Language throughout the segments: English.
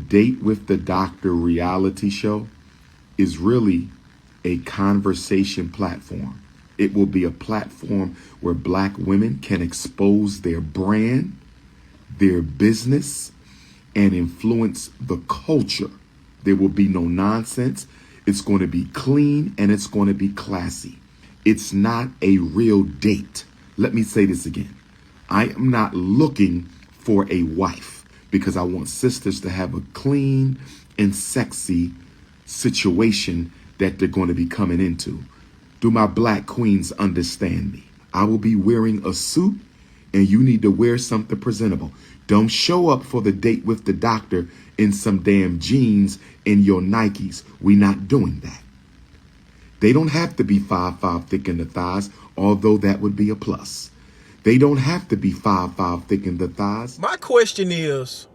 Date with the Doctor reality show is really a conversation platform. It will be a platform where black women can expose their brand, their business, and influence the culture. There will be no nonsense. It's going to be clean and it's going to be classy. It's not a real date. Let me say this again. I am not looking for a wife because I want sisters to have a clean and sexy situation that they're going to be coming into. Do my black queens understand me? I will be wearing a suit and you need to wear something presentable. Don't show up for the date with the doctor in some damn jeans and your Nikes. We're not doing that. They don't have to be 5'5" thick in the thighs, although that would be a plus. They don't have to be 5'5" thick in the thighs. My question is,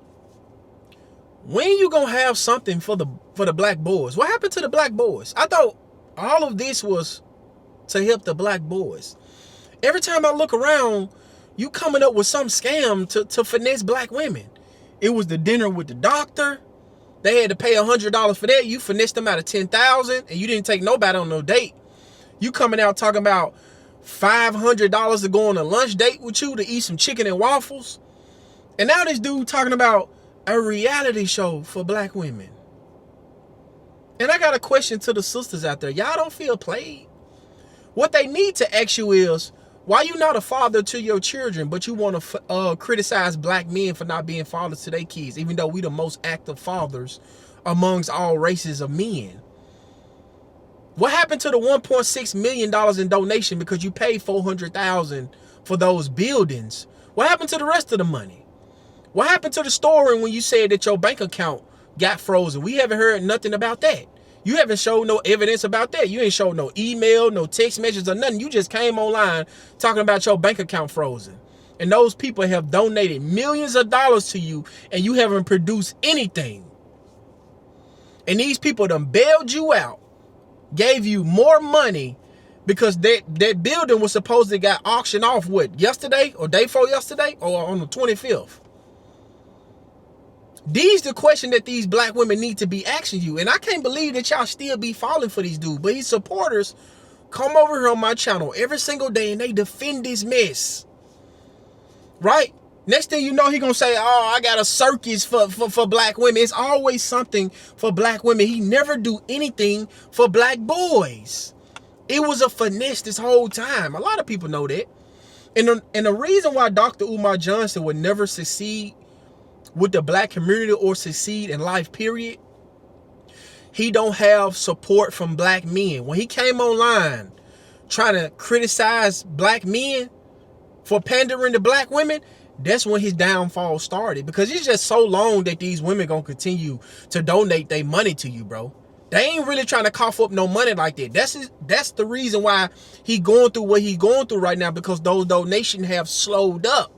when you gonna have something for the black boys? What happened to the black boys? I thought all of this was to help the black boys. Every time I look around, you coming up with some scam to finesse black women. It was the dinner with the doctor. They had to pay $100 for that. You finessed them out of $10,000 and you didn't take nobody on no date. You coming out talking about $500 to go on a lunch date with you to eat some chicken and waffles. And now this dude talking about a reality show for black women. And I got a question to the sisters out there. Y'all don't feel played? What they need to ask you is, why you not a father to your children, but you want to criticize black men for not being fathers to their kids, even though we the most active fathers amongst all races of men? What happened to the $1.6 million in donation because you paid $400,000 for those buildings? What happened to the rest of the money? What happened to the story when you said that your bank account got frozen? We haven't heard nothing about that. You haven't showed no evidence about that. You ain't showed no email, no text messages or nothing. You just came online talking about your bank account frozen. And those people have donated millions of dollars to you and you haven't produced anything. And these people done bailed you out, gave you more money because that building was supposed to got auctioned off, what, yesterday or day before yesterday or on the 25th? These the question that these black women need to be asking you. And I can't believe that y'all still be falling for these dudes. But his supporters come over here on my channel every single day and they defend this mess. Right? Next thing you know, he gonna say, oh, I got a circus for black women. It's always something for black women. He never do anything for black boys. It was a finesse this whole time. A lot of people know that. And the reason why Dr. Umar Johnson would never succeed with the black community or succeed in life, period, he don't have support from black men. When he came online trying to criticize black men for pandering to black women, that's when his downfall started. Because it's just so long that these women gonna continue to donate their money to you, bro. They ain't really trying to cough up no money like that. That's the reason why he going through what he going through right now, because those donations have slowed up.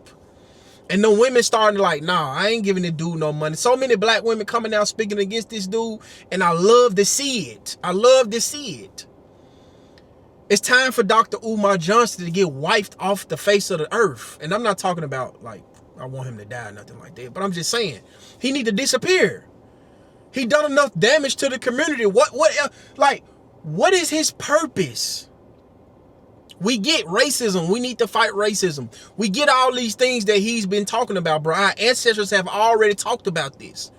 And the women starting like, nah, I ain't giving the dude no money. So many black women coming out speaking against this dude, and I love to see it. I love to see it. It's time for Dr. Umar Johnson to get wiped off the face of the earth. And I'm not talking about, like, I want him to die or nothing like that. But I'm just saying, he need to disappear. He done enough damage to the community. What is his purpose? We get racism. We need to fight racism. We get all these things that he's been talking about, bro. Our ancestors have already talked about this.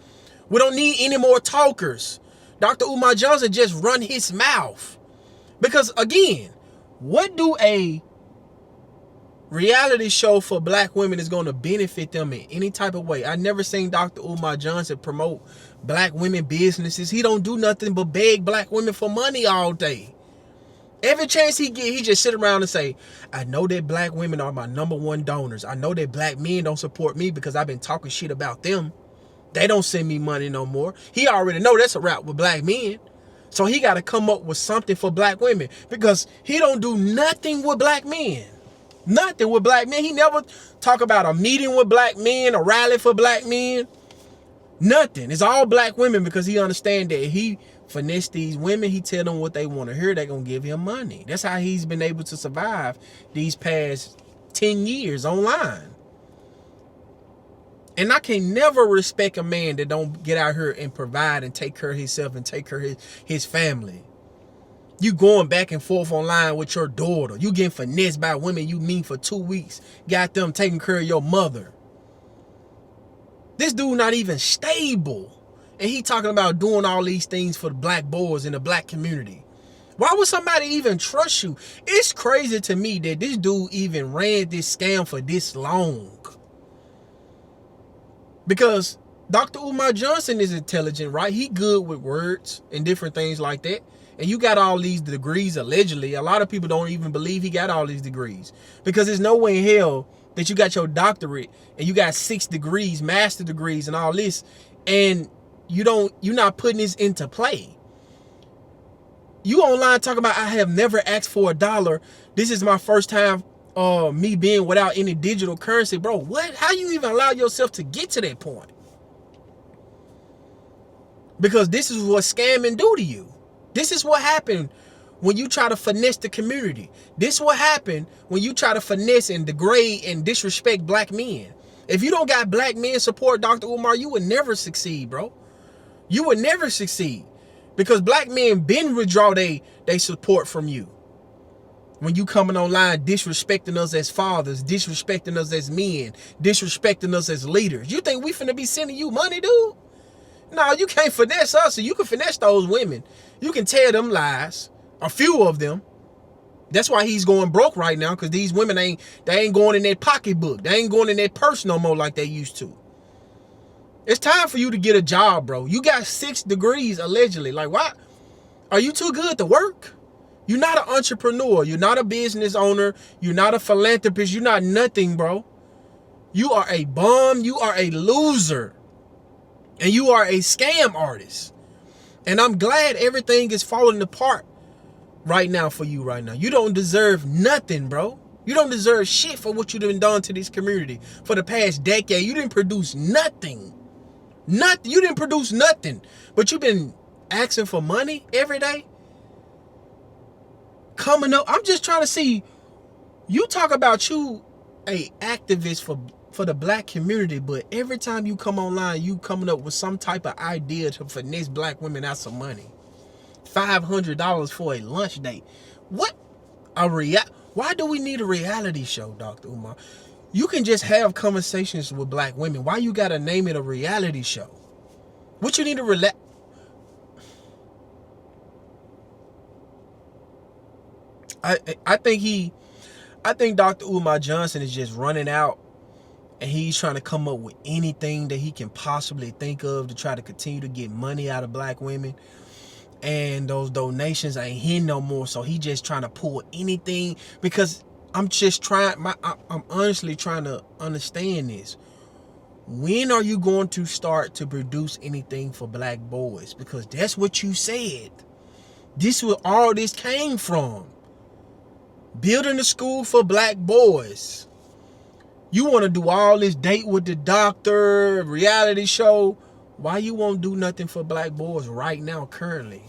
We don't need any more talkers. Dr. Umar Johnson just run his mouth. Because, again, what do a reality show for black women is going to benefit them in any type of way? I never seen Dr. Umar Johnson promote black women businesses. He don't do nothing but beg black women for money all day. Every chance he get, he just sit around and say, I know that black women are my #1 donors. I know that black men don't support me because I've been talking shit about them. They don't send me money no more. He already know that's a wrap with black men. So he got to come up with something for black women, because he don't do nothing with black men. Nothing with black men. He never talk about a meeting with black men, a rally for black men. Nothing. It's all black women, because he understand that he finesse these women. He tell them what they want to hear. They're going to give him money. That's how he's been able to survive these past 10 years online. And I can never respect a man that don't get out here and provide and take care of himself and take care of his family. You going back and forth online with your daughter. You getting finessed by women you meet for 2 weeks. Got them taking care of your mother. This dude not even stable. And he talking about doing all these things for the black boys in the black community. Why would somebody even trust you? It's crazy to me that this dude even ran this scam for this long. Because Dr. Umar Johnson is intelligent, right? He good with words and different things like that. And you got all these degrees, allegedly. A lot of people don't even believe he got all these degrees. Because there's no way in hell that you got your doctorate and you got 6 degrees, master degrees and all this, and you're not putting this into play. You online talking about, I have never asked for $1. This is my first time me being without any digital currency. Bro, what? How you even allow yourself to get to that point? Because this is what scamming do to you. This is what happened when you try to finesse the community. This is what happened when you try to finesse and degrade and disrespect black men. If you don't got black men support Dr. Umar, you would never succeed, bro. You would never succeed. Because black men been withdraw they support from you. When you coming online disrespecting us as fathers, disrespecting us as men, disrespecting us as leaders. You think we finna be sending you money, dude? No, you can't finesse us, so you can finesse those women. You can tell them lies, a few of them. That's why he's going broke right now, because these women ain't going in their pocketbook. They ain't going in their purse no more like they used to. It's time for you to get a job, bro. You got 6 degrees, allegedly. Like, why? Are you too good to work? You're not an entrepreneur. You're not a business owner. You're not a philanthropist. You're not nothing, bro. You are a bum. You are a loser. And you are a scam artist. And I'm glad everything is falling apart right now for you right now. You don't deserve nothing, bro. You don't deserve shit for what you've done to this community for the past decade. You didn't produce nothing. Nothing. You didn't produce nothing. But you've been asking for money every day. Coming up. I'm just trying to see. You talk about you a activist for the black community, but every time you come online, you coming up with some type of idea to finesse black women out some money. $500 for a lunch date. What? Why do we need a reality show, Dr. Umar? You can just have conversations with black women. Why you gotta name it a reality show? What you need to relax? I think Dr. Umar Johnson is just running out, and he's trying to come up with anything that he can possibly think of to try to continue to get money out of black women. And those donations ain't hitting no more, so he just trying to pull anything. Because I'm honestly trying to understand this. When are you going to start to produce anything for black boys? Because that's what you said. This is where all this came from. Building a school for black boys. You want to do all this date with the doctor, reality show. Why you won't do nothing for black boys right now, currently?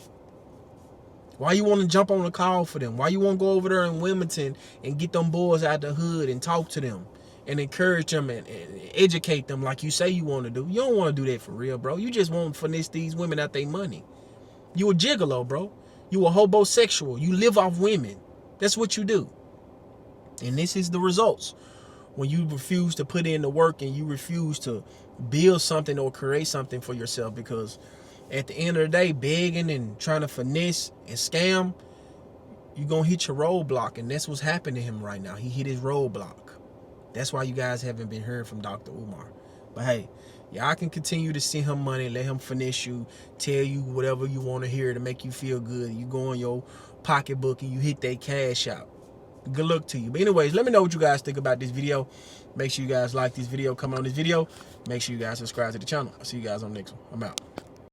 Why you want to jump on the call for them? Why you won't go over there in Wilmington and get them boys out the hood and talk to them and encourage them and educate them like you say you want to do? You don't want to do that for real, bro. You just want to finesse these women out their money. You a gigolo, bro. You a hobosexual. You live off women. That's what you do. And this is the results. When you refuse to put in the work and you refuse to build something or create something for yourself, because at the end of the day, begging and trying to finesse and scam, you're going to hit your roadblock. And that's what's happening to him right now. He hit his roadblock. That's why you guys haven't been hearing from Dr. Umar. But hey, y'all can continue to send him money, let him finesse you, tell you whatever you want to hear to make you feel good. You go in your pocketbook and you hit that cash out. Good luck to you. But anyways, let me know what you guys think about this video. Make sure you guys like this video, comment on this video. Make sure you guys subscribe to the channel. I'll see you guys on the next one. I'm out.